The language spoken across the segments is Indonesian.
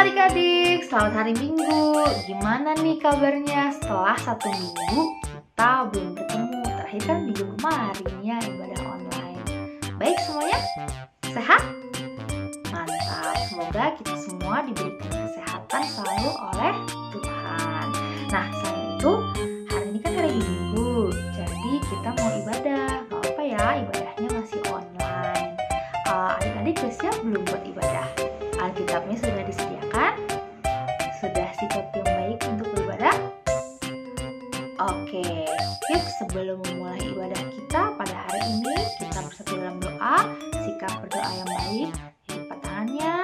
adik-adik, selamat hari Minggu. Gimana nih kabarnya? Setelah 1 minggu kita belum bertemu. Terakhir kan minggu kemarin ya, ibadah online. Baik semuanya? Sehat? Mantap, semoga kita semua diberikan kesehatan selalu oleh Tuhan. Nah, selain itu, hari ini kan hari Minggu, jadi kita mau ibadah. Gak apa ya, ibadahnya masih online. Adik-adik udah siap belum buat ibadah? Alkitabnya sudah disediakan? Sudah sikap yang baik untuk beribadah? Oke, yuk sebelum memulai ibadah kita pada hari ini, kita bersatu dalam doa, sikap berdoa yang baik, lipat tangannya,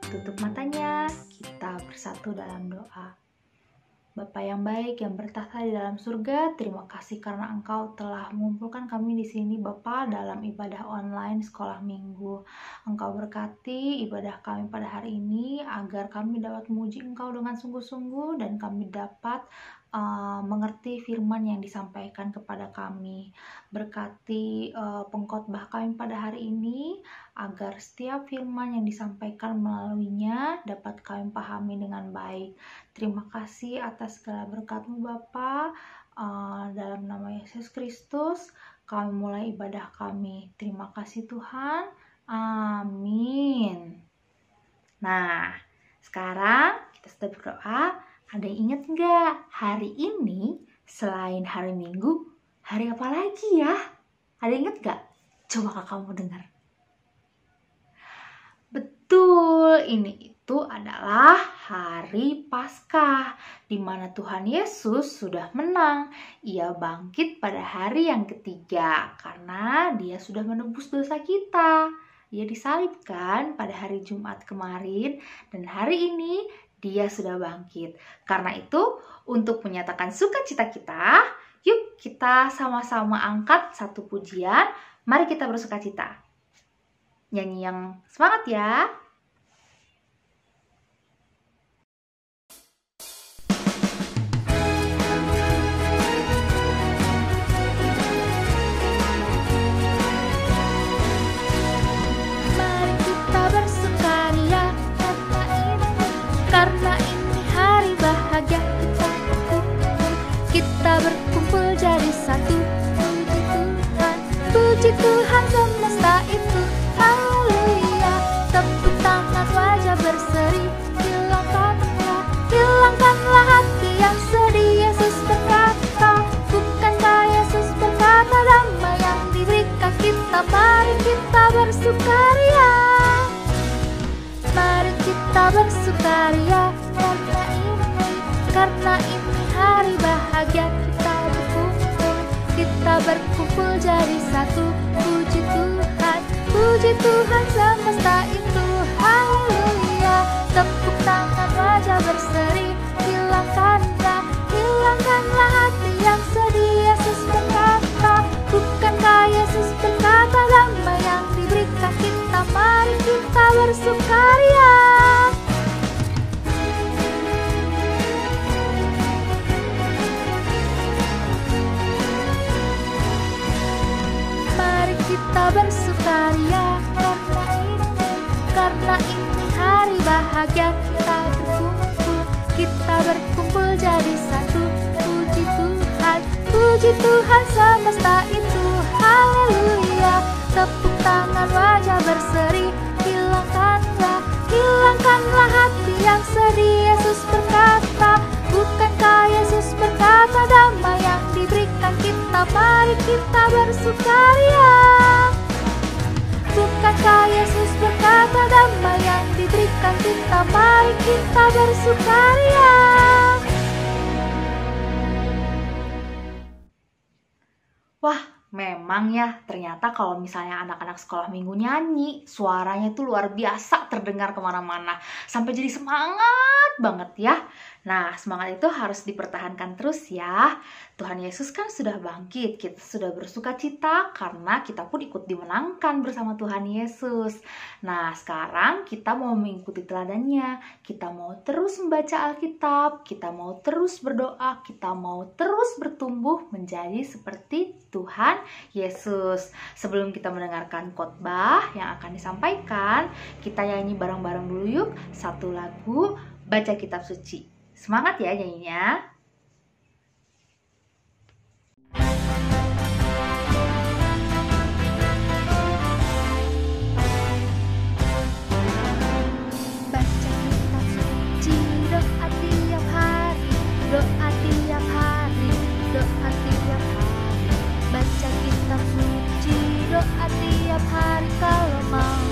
tutup matanya, kita bersatu dalam doa. Bapa yang baik yang bertahta di dalam surga, terima kasih karena Engkau telah mengumpulkan kami di sini Bapa dalam ibadah online sekolah minggu. Engkau berkati ibadah kami pada hari ini agar kami dapat memuji Engkau dengan sungguh-sungguh dan kami dapat mengerti firman yang disampaikan kepada kami. Berkati pengkhotbah kami pada hari ini agar setiap firman yang disampaikan melaluinya dapat kami pahami dengan baik. Terima kasih atas segala berkat-Mu Bapa. Dalam nama Yesus Kristus kami mulai ibadah kami. Terima kasih Tuhan. Amin. Nah, sekarang kita sudah berdoa. Ada yang ingat nggak? Hari ini selain hari Minggu, hari apa lagi ya? Ada yang ingat nggak? Coba kamu dengar. Betul, ini itu adalah hari Paskah, di mana Tuhan Yesus sudah menang. Ia bangkit pada hari yang ketiga, karena Dia sudah menebus dosa kita. Ia disalibkan pada hari Jumat kemarin, dan hari ini Dia sudah bangkit. Karena itu, untuk menyatakan sukacita kita, yuk kita sama-sama angkat satu pujian. Mari kita bersukacita. Nyanyi yang semangat ya. Mari kita bersukaria karena ini hari bahagia kita berkumpul jadi satu. Puji Tuhan semesta itu, haleluya. Tepuk tangan wajah berseri, hilangkanlah hati yang sedih. Yesus berkata, bukankah Yesus berkata damai yang diberikan kita. Mari kita bersukaria, mari kita bersukaria karena ini hari bahagia kita berkumpul jadi satu. Puji Tuhan semesta itu, haleluya. Tepuk tangan wajah berseri, hilangkanlah hati yang sedih. Yesus berkata, bukankah Yesus berkata damai yang diberikan kita. Mari kita bersukaria, mari kita bersukaria karena ini hari bahagia kita berkumpul jadi satu. Puji Tuhan semesta itu, haleluya. Tepuk tangan wajah berseri, hilangkanlah hati yang sedih. Yesus berkata, bukankah Yesus berkata damai yang diberikan kita. Mari kita bersukaria, bukankah Yesus berkata damai yang diberikan kita. Mari kita bersukaria. Wah, memang ya, ternyata kalau misalnya anak-anak sekolah minggu nyanyi, suaranya tuh luar biasa terdengar kemana-mana. Sampai jadi semangat banget ya. Nah, semangat itu harus dipertahankan terus ya. Tuhan Yesus kan sudah bangkit, kita sudah bersuka cita karena kita pun ikut dimenangkan bersama Tuhan Yesus. Nah, sekarang kita mau mengikuti teladannya. Kita mau terus membaca Alkitab, kita mau terus berdoa, kita mau terus bertumbuh menjadi seperti Tuhan Yesus. Sebelum kita mendengarkan khotbah yang akan disampaikan, kita nyanyi bareng-bareng dulu yuk satu lagu Baca Kitab Suci. Semangat ya nyanyinya. Baca kitab suci, doa tiap hari, doa tiap hari, doa tiap hari. Baca kitab suci, doa tiap hari kalau mau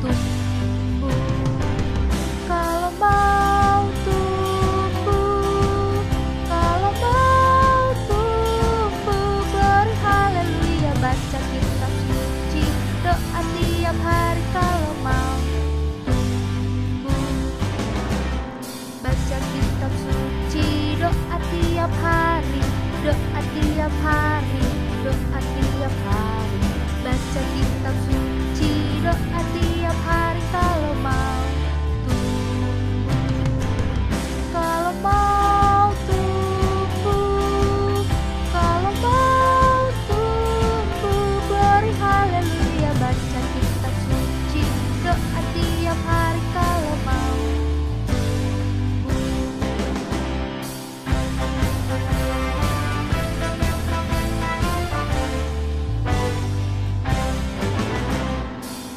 tumbuh, kalau mau tumbuh, kalau mau tumbuh. Glory haleluya. Baca kitab suci, doa tiap hari kalau mau tumbuh. Baca kitab suci, doa tiap hari, doa tiap hari, doa tiap hari. Baca kitab suci, doa tiap hari kalau mau tumbuh, kalau mau tumbuh, kalau mau tumbuh. Glory haleluya. Baca kitab suci, doa tiap hari kalau mau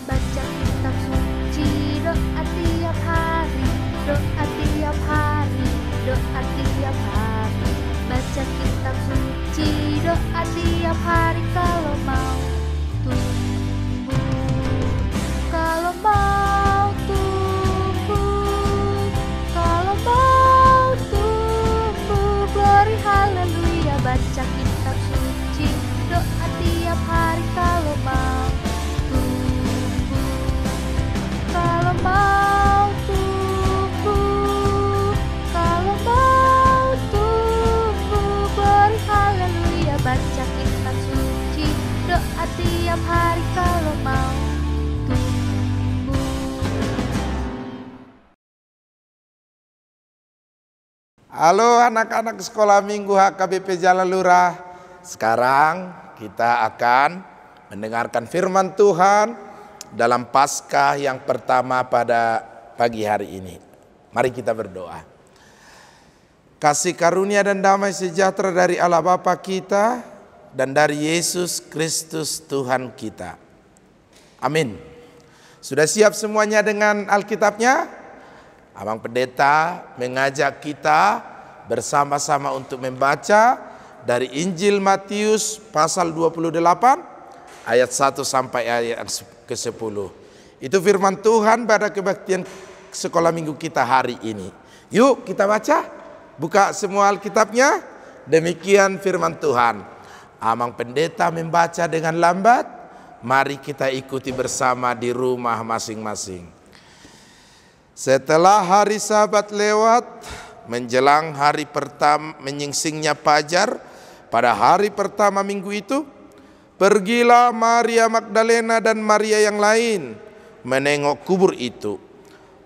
baca kitab suci, doa tiap hari, doa tiap hari, doa tiap hari. Baca kitab suci, doa tiap hari kalau mau tumbuh, kalau mau tumbuh, kalau mau tumbuh. Glory haleluya. Baca kitab suci, doa tiap hari kalau mau tumbuh, kalau mau tumbuh, kalau mau tumbuh. Glory haleluya. Baca kitab suci, doa tiap hari kalau mau tumbuh. Halo anak-anak sekolah minggu HKBP Jalan Lurah. Sekarang kita akan mendengarkan firman Tuhan dalam Paskah yang pertama pada pagi hari ini. Mari kita berdoa. Kasih karunia dan damai sejahtera dari Allah Bapa kita dan dari Yesus Kristus Tuhan kita. Amin. Sudah siap semuanya dengan Alkitabnya? Abang Pendeta mengajak kita bersama-sama untuk membaca dari Injil Matius pasal 28 ayat 1 sampai ayat ke-10. Itu firman Tuhan pada kebaktian sekolah minggu kita hari ini. Yuk kita baca, buka semua Alkitabnya. Demikian firman Tuhan. Abang Pendeta membaca dengan lambat, mari kita ikuti bersama di rumah masing-masing. Setelah hari Sabat lewat, menjelang hari pertama menyingsingnya fajar, pada hari pertama minggu itu, pergilah Maria Magdalena dan Maria yang lain menengok kubur itu.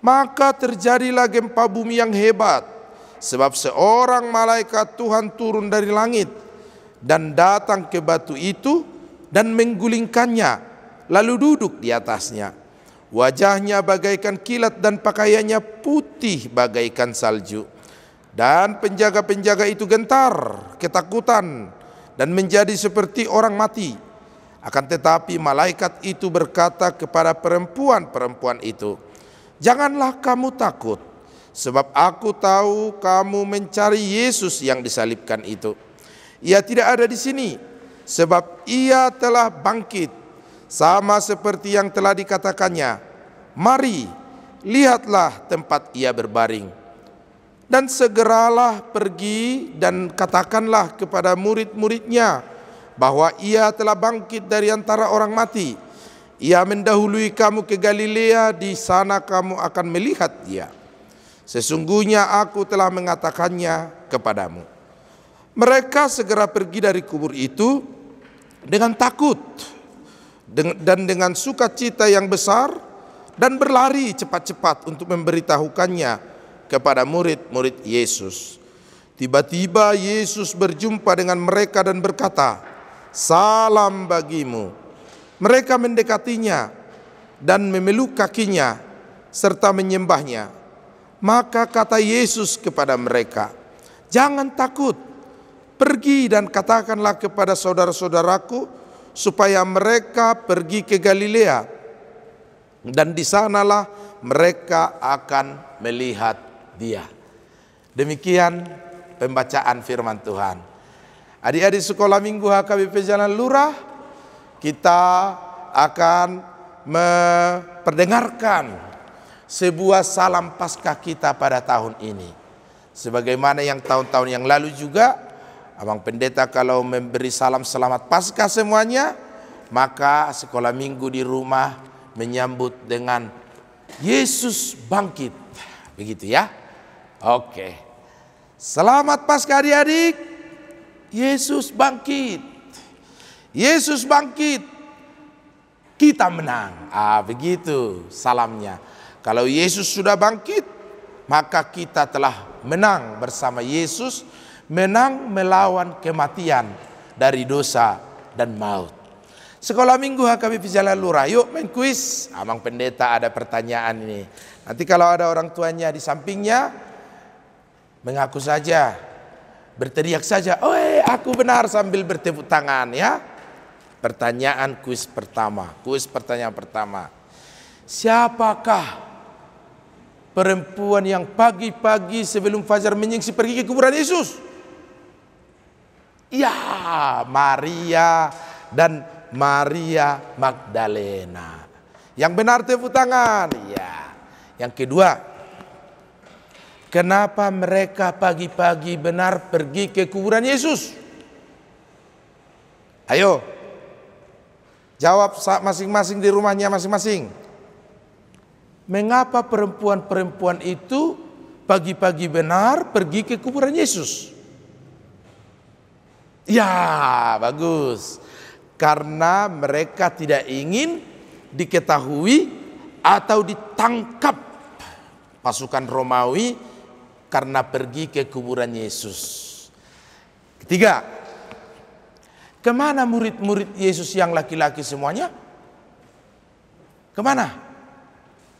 Maka terjadilah gempa bumi yang hebat, sebab seorang malaikat Tuhan turun dari langit dan datang ke batu itu dan menggulingkannya, lalu duduk di atasnya. Wajahnya bagaikan kilat dan pakaiannya putih bagaikan salju. Dan penjaga-penjaga itu gentar, ketakutan, dan menjadi seperti orang mati. Akan tetapi malaikat itu berkata kepada perempuan-perempuan itu, "Janganlah kamu takut, sebab aku tahu kamu mencari Yesus yang disalibkan itu. Ia tidak ada di sini, sebab ia telah bangkit, sama seperti yang telah dikatakannya. Mari, lihatlah tempat ia berbaring. Dan segeralah pergi dan katakanlah kepada murid-muridnya bahwa ia telah bangkit dari antara orang mati. Ia mendahului kamu ke Galilea, di sana kamu akan melihat dia." Sesungguhnya aku telah mengatakannya kepadamu. Mereka segera pergi dari kubur itu dengan takut dan dengan sukacita yang besar, dan berlari cepat-cepat untuk memberitahukannya kepada murid-murid Yesus. Tiba-tiba Yesus berjumpa dengan mereka dan berkata, "Salam bagimu." Mereka mendekatinya dan memeluk kakinya serta menyembahnya. Maka kata Yesus kepada mereka, "Jangan takut. Pergi dan katakanlah kepada saudara-saudaraku supaya mereka pergi ke Galilea, dan di sanalah mereka akan melihat Dia." Demikian pembacaan firman Tuhan. Adik-adik sekolah minggu HKBP Jalan Lurah, kita akan memperdengarkan sebuah salam Paskah kita pada tahun ini. Sebagaimana yang tahun-tahun yang lalu juga, Abang Pendeta kalau memberi salam selamat Paskah semuanya, maka sekolah minggu di rumah menyambut dengan Yesus bangkit. Begitu ya? Oke. Selamat Paskah adik-adik. Yesus bangkit. Yesus bangkit. Kita menang. Begitu salamnya. Kalau Yesus sudah bangkit, maka kita telah menang bersama Yesus, menang melawan kematian dari dosa dan maut. Sekolah minggu HKBP Jalan Lurah, yuk main kuis. Abang Pendeta ada pertanyaan ini. Nanti kalau ada orang tuanya di sampingnya, mengaku saja, berteriak saja, "Oi, aku benar," sambil bertepuk tangan ya. Pertanyaan kuis pertama. Kuis pertanyaan pertama. Siapakah perempuan yang pagi-pagi sebelum fajar menyingsing pergi ke kuburan Yesus? Ya, Maria dan Maria Magdalena. Yang benar tepuk tangan. Ya. Yang kedua, kenapa mereka pagi-pagi benar pergi ke kuburan Yesus? Ayo, jawab masing-masing di rumahnya masing-masing. Mengapa perempuan-perempuan itu pagi-pagi benar pergi ke kuburan Yesus? Ya, bagus. Karena mereka tidak ingin diketahui atau ditangkap pasukan Romawi karena pergi ke kuburan Yesus. Ketiga, kemana murid-murid Yesus yang laki-laki semuanya? Kemana?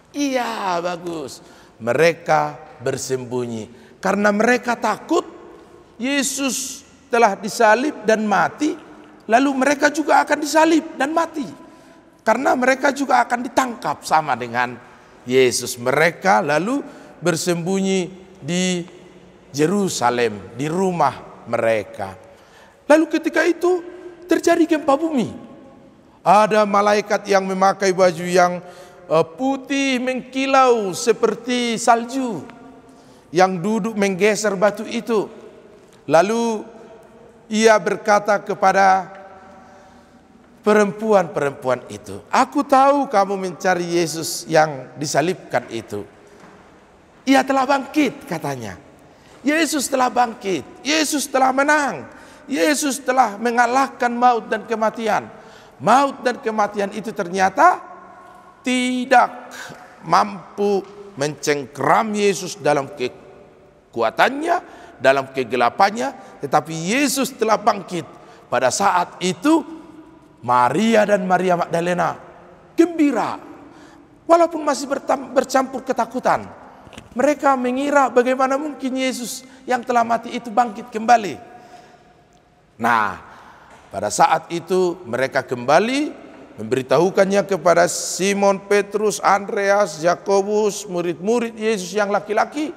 Iya, bagus. Mereka bersembunyi karena mereka takut Yesus telah disalib dan mati, lalu mereka juga akan disalib dan mati. Karena mereka juga akan ditangkap sama dengan Yesus. Mereka lalu bersembunyi di Yerusalem, di rumah mereka. Lalu ketika itu terjadi gempa bumi. Ada malaikat yang memakai baju yang putih mengkilau seperti salju, yang duduk menggeser batu itu. Lalu ia berkata kepada perempuan-perempuan itu, "Aku tahu kamu mencari Yesus yang disalibkan itu. Ia telah bangkit," katanya. Yesus telah bangkit. Yesus telah menang. Yesus telah mengalahkan maut dan kematian. Maut dan kematian itu ternyata tidak mampu mencengkeram Yesus dalam kekuatannya, dalam kegelapannya, tetapi Yesus telah bangkit. Pada saat itu Maria dan Maria Magdalena gembira, walaupun masih bercampur ketakutan. Mereka mengira bagaimana mungkin Yesus yang telah mati itu bangkit kembali. Nah, pada saat itu mereka kembali memberitahukannya kepada Simon Petrus, Andreas, Yakobus, murid-murid Yesus yang laki-laki.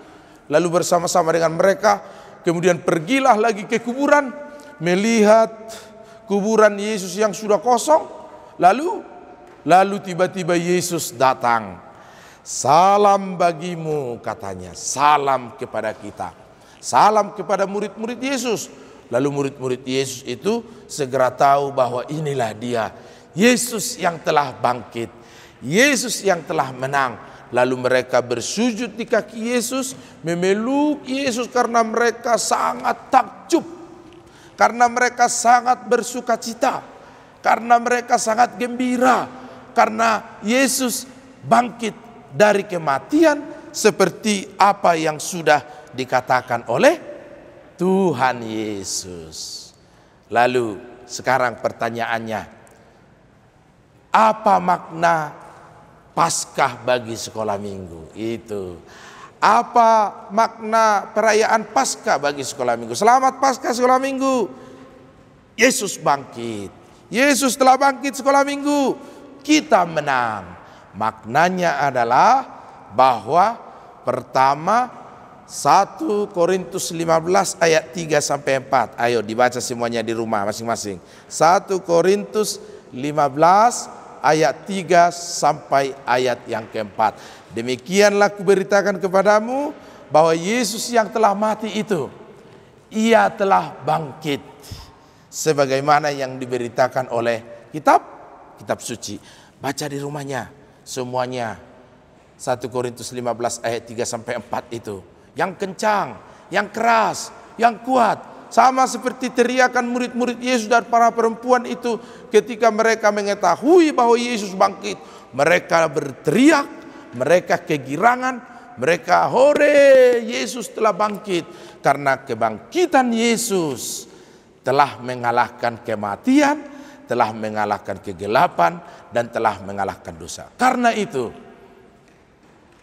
Lalu bersama-sama dengan mereka kemudian pergilah lagi ke kuburan, melihat kuburan Yesus yang sudah kosong. Lalu tiba-tiba Yesus datang. "Salam bagimu," katanya. Salam kepada kita. Salam kepada murid-murid Yesus. Lalu murid-murid Yesus itu segera tahu bahwa inilah dia, Yesus yang telah bangkit, Yesus yang telah menang, Lalu mereka bersujud di kaki Yesus, memeluk Yesus karena mereka sangat takjub, karena mereka sangat bersukacita, karena mereka sangat gembira, karena Yesus bangkit dari kematian seperti apa yang sudah dikatakan oleh Tuhan Yesus. Lalu sekarang pertanyaannya, apa makna Paskah bagi sekolah minggu? Itu. Apa makna perayaan Paskah bagi sekolah minggu? Selamat Paskah sekolah minggu. Yesus bangkit. Yesus telah bangkit sekolah minggu. Kita menang. Maknanya adalah bahwa pertama 1 Korintus 15 ayat 3 sampai 4. Ayo dibaca semuanya di rumah masing-masing. 1 Korintus 15 ayat 3 sampai ayat yang keempat. Demikianlah kuberitakan kepadamu bahwa Yesus yang telah mati itu, ia telah bangkit, sebagaimana yang diberitakan oleh kitab suci. Baca di rumahnya semuanya 1 Korintus 15 ayat 3 sampai 4 itu. Yang kencang, yang keras, yang kuat. Sama seperti teriakan murid-murid Yesus dan para perempuan itu ketika mereka mengetahui bahwa Yesus bangkit. Mereka berteriak, mereka kegirangan, mereka hore, Yesus telah bangkit. Karena kebangkitan Yesus telah mengalahkan kematian, telah mengalahkan kegelapan, dan telah mengalahkan dosa. Karena itu,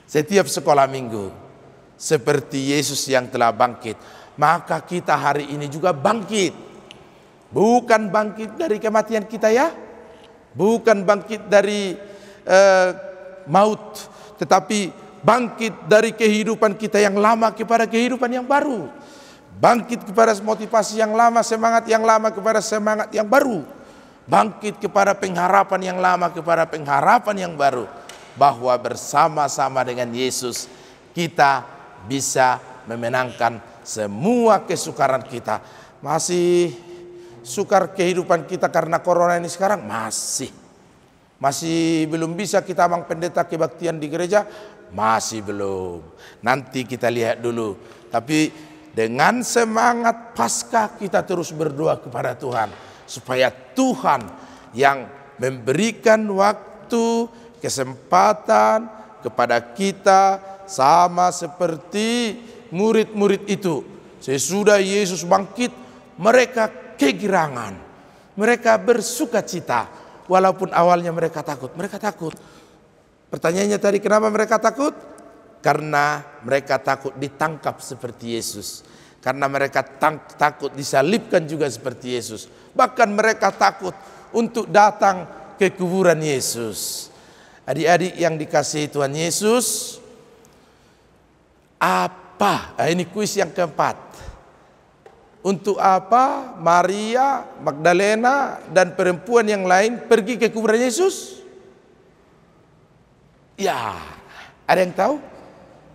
setiap sekolah minggu, seperti Yesus yang telah bangkit, maka kita hari ini juga bangkit. Bukan bangkit dari kematian kita ya, bukan bangkit dari maut, tetapi bangkit dari kehidupan kita yang lama kepada kehidupan yang baru. Bangkit kepada motivasi yang lama, semangat yang lama kepada semangat yang baru. Bangkit kepada pengharapan yang lama kepada pengharapan yang baru. Bahwa bersama-sama dengan Yesus kita bisa memenangkan semua kesukaran kita. Masih sukar kehidupan kita karena corona ini sekarang? Masih belum bisa kita Bang Pendeta kebaktian di gereja? Masih belum. Nanti kita lihat dulu. Tapi dengan semangat Paskah kita terus berdoa kepada Tuhan. Supaya Tuhan yang memberikan waktu, kesempatan kepada kita sama seperti murid-murid itu. Sesudah Yesus bangkit, mereka kegirangan, mereka bersukacita. Walaupun awalnya mereka takut. Pertanyaannya tadi, kenapa mereka takut? Karena mereka takut ditangkap seperti Yesus. Karena mereka takut disalibkan juga seperti Yesus. Bahkan mereka takut untuk datang ke kuburan Yesus. Adik-adik yang dikasihi Tuhan Yesus, ini kuis yang keempat. Untuk apa Maria Magdalena dan perempuan yang lain pergi ke kuburan Yesus? Ya, ada yang tahu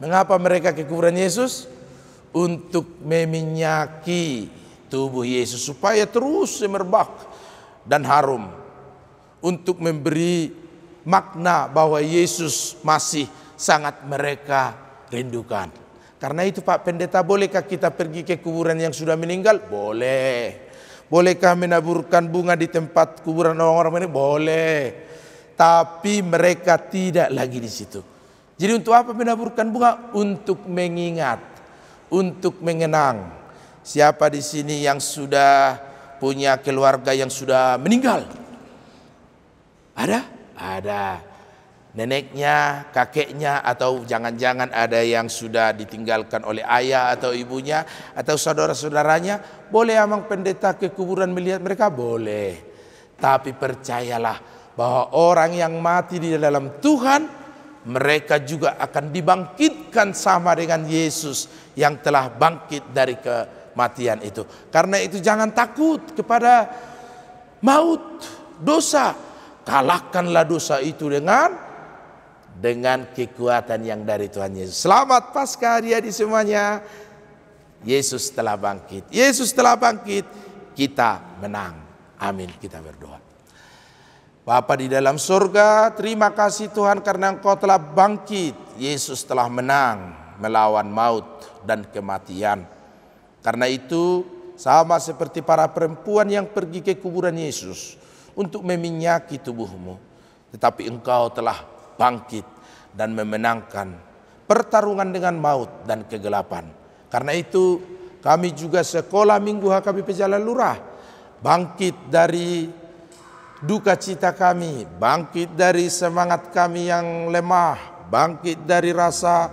mengapa mereka ke kuburan Yesus? Untuk meminyaki tubuh Yesus supaya terus semerbak dan harum. Untuk memberi makna bahwa Yesus masih sangat mereka rindukan. Karena itu Pak Pendeta, bolehkah kita pergi ke kuburan yang sudah meninggal? Boleh. Bolehkah menaburkan bunga di tempat kuburan orang-orang ini? Boleh. Tapi mereka tidak lagi di situ. Jadi untuk apa menaburkan bunga? Untuk mengingat, untuk mengenang. Siapa di sini yang sudah punya keluarga yang sudah meninggal? Ada? Ada. Neneknya, kakeknya, atau jangan-jangan ada yang sudah ditinggalkan oleh ayah atau ibunya atau saudara-saudaranya. Boleh Amang Pendeta ke kuburan melihat mereka? Boleh. Tapi percayalah bahwa orang yang mati di dalam Tuhan, mereka juga akan dibangkitkan sama dengan Yesus yang telah bangkit dari kematian itu. Karena itu jangan takut kepada maut, dosa. Kalahkanlah dosa itu dengan kekuatan yang dari Tuhan Yesus. Selamat Paskah adik-adik semuanya. Yesus telah bangkit. Yesus telah bangkit. Kita menang. Amin. Kita berdoa. Bapa di dalam surga, terima kasih Tuhan karena Engkau telah bangkit. Yesus telah menang melawan maut dan kematian. Karena itu sama seperti para perempuan yang pergi ke kuburan Yesus untuk meminyaki tubuhmu. Tetapi Engkau telah bangkit dan memenangkan pertarungan dengan maut dan kegelapan. Karena itu kami juga sekolah Minggu HKBP Jalan Lurah bangkit dari duka cita kami, bangkit dari semangat kami yang lemah, bangkit dari rasa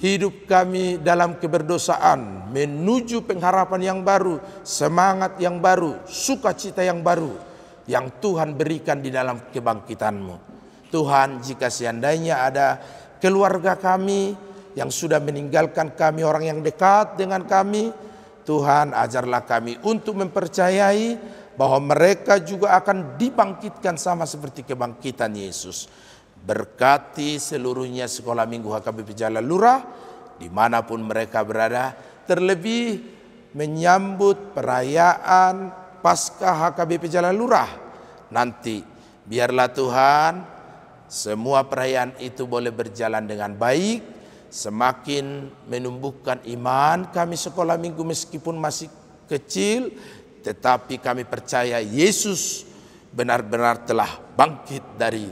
hidup kami dalam keberdosaan, menuju pengharapan yang baru, semangat yang baru, sukacita yang baru, yang Tuhan berikan di dalam kebangkitan-Mu. Tuhan, jika seandainya ada keluarga kami yang sudah meninggalkan kami, orang yang dekat dengan kami, Tuhan ajarlah kami untuk mempercayai bahwa mereka juga akan dibangkitkan sama seperti kebangkitan Yesus. Berkati seluruhnya sekolah Minggu HKBP Jalan Lurah dimanapun mereka berada, terlebih menyambut perayaan Paskah HKBP Jalan Lurah nanti. Biarlah Tuhan semua perayaan itu boleh berjalan dengan baik, semakin menumbuhkan iman kami sekolah Minggu meskipun masih kecil, tetapi kami percaya Yesus benar-benar telah bangkit dari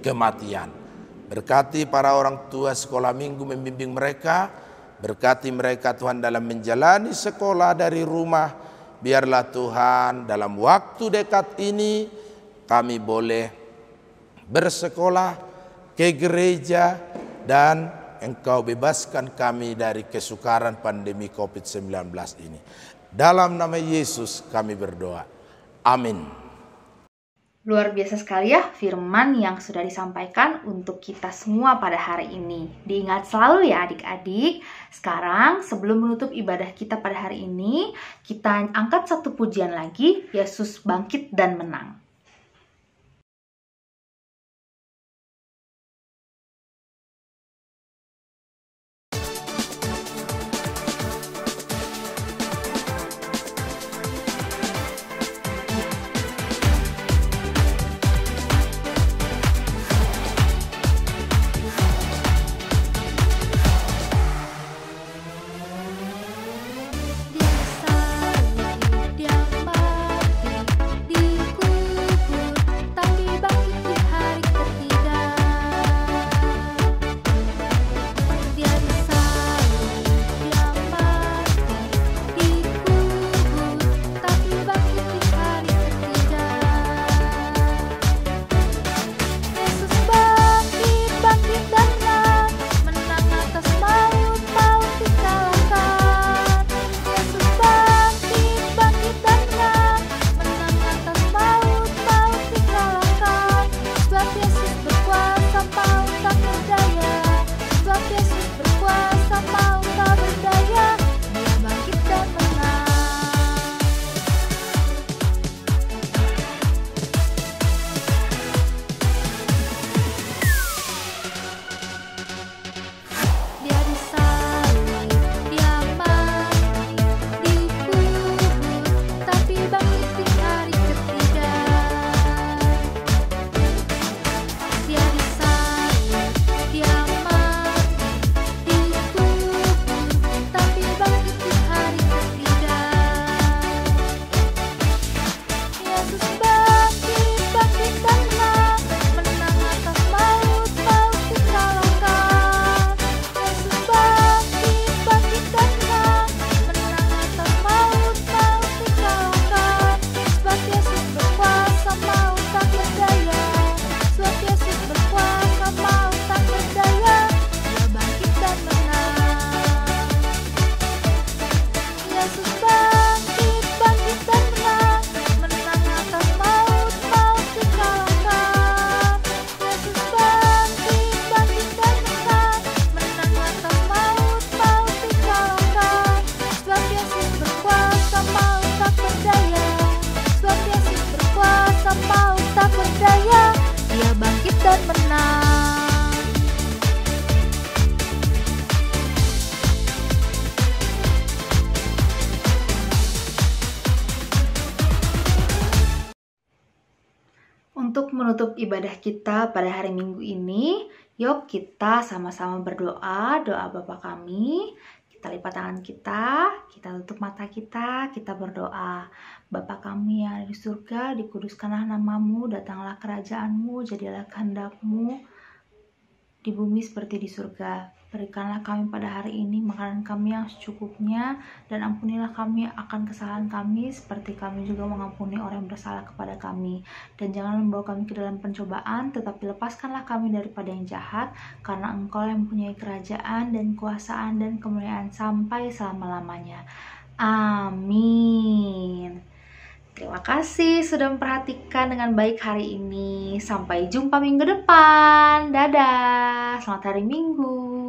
kematian. Berkati para orang tua sekolah Minggu membimbing mereka, berkati mereka Tuhan dalam menjalani sekolah dari rumah. Biarlah Tuhan dalam waktu dekat ini kami boleh bersekolah ke gereja dan Engkau bebaskan kami dari kesukaran pandemi COVID-19 ini. Dalam nama Yesus kami berdoa. Amin. Luar biasa sekali ya firman yang sudah disampaikan untuk kita semua pada hari ini. Diingat selalu ya adik-adik. Sekarang sebelum menutup ibadah kita pada hari ini, kita angkat satu pujian lagi, Yesus bangkit dan menang. Dia salib, dia mati, dikubur. Untuk ibadah kita pada hari Minggu ini, yuk kita sama-sama berdoa, doa Bapa kami. Kita lipat tangan kita tutup mata kita berdoa. Bapa kami yang ada di surga, dikuduskanlah namamu, datanglah kerajaanmu, jadilah kehendak-mu di bumi seperti di surga. Berikanlah kami pada hari ini makanan kami yang secukupnya, dan ampunilah kami akan kesalahan kami seperti kami juga mengampuni orang yang bersalah kepada kami. Dan jangan membawa kami ke dalam pencobaan, tetapi lepaskanlah kami daripada yang jahat, karena Engkau yang mempunyai kerajaan dan kuasaan dan kemuliaan sampai selama-lamanya. Amin. Terima kasih sudah memperhatikan dengan baik hari ini. Sampai jumpa minggu depan. Dadah. Selamat hari Minggu.